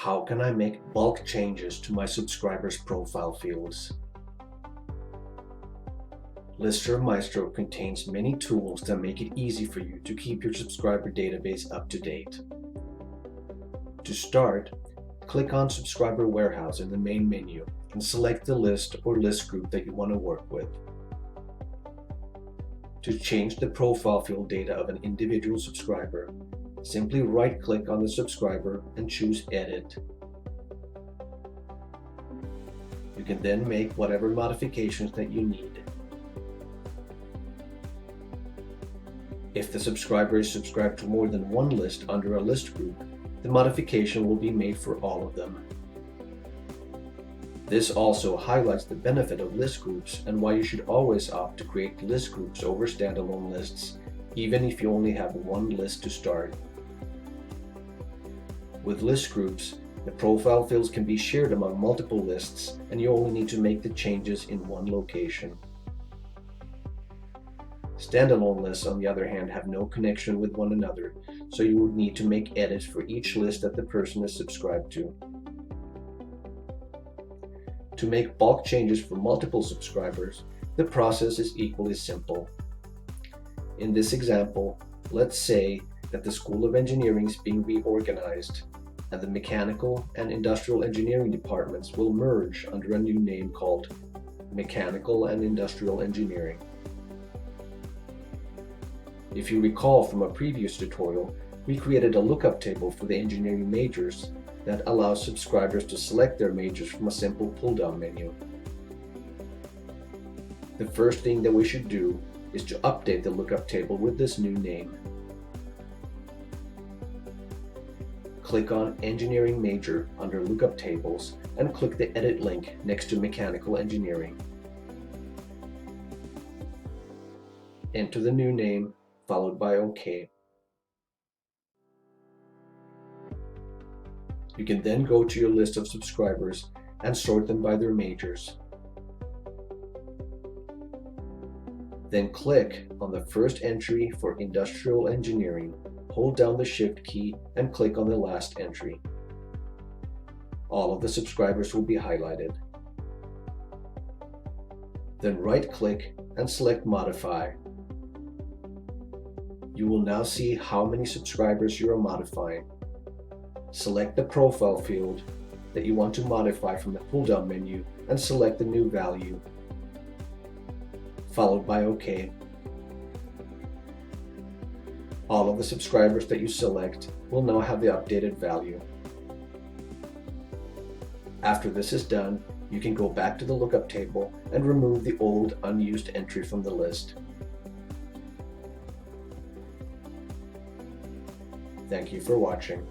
How can I make bulk changes to my subscribers' profile fields? LISTSERV Maestro contains many tools that make it easy for you to keep your subscriber database up to date. To start, click on Subscriber Warehouse in the main menu and select the list or list group that you want to work with. To change the profile field data of an individual subscriber, simply right-click on the subscriber and choose Edit. You can then make whatever modifications that you need. If the subscriber is subscribed to more than one list under a list group, the modification will be made for all of them. This also highlights the benefit of list groups and why you should always opt to create list groups over standalone lists, even if you only have one list to start. With list groups, the profile fields can be shared among multiple lists and you only need to make the changes in one location. Standalone lists, on the other hand, have no connection with one another, so you would need to make edits for each list that the person is subscribed to. To make bulk changes for multiple subscribers, the process is equally simple. In this example, let's say that the School of Engineering is being reorganized, and the mechanical and industrial engineering departments will merge under a new name called Mechanical and Industrial Engineering. If you recall from a previous tutorial, we created a lookup table for the engineering majors that allows subscribers to select their majors from a simple pull-down menu. The first thing that we should do is to update the lookup table with this new name. Click on Engineering Major under Lookup Tables and click the Edit link next to Mechanical Engineering. Enter the new name, followed by OK. You can then go to your list of subscribers and sort them by their majors. Then click on the first entry for Industrial Engineering, hold down the Shift key and click on the last entry. All of the subscribers will be highlighted. Then right-click and select Modify. You will now see how many subscribers you are modifying. Select the profile field that you want to modify from the pull-down menu and select the new value, followed by OK. All of the subscribers that you select will now have the updated value. After this is done, you can go back to the lookup table and remove the old unused entry from the list. Thank you for watching.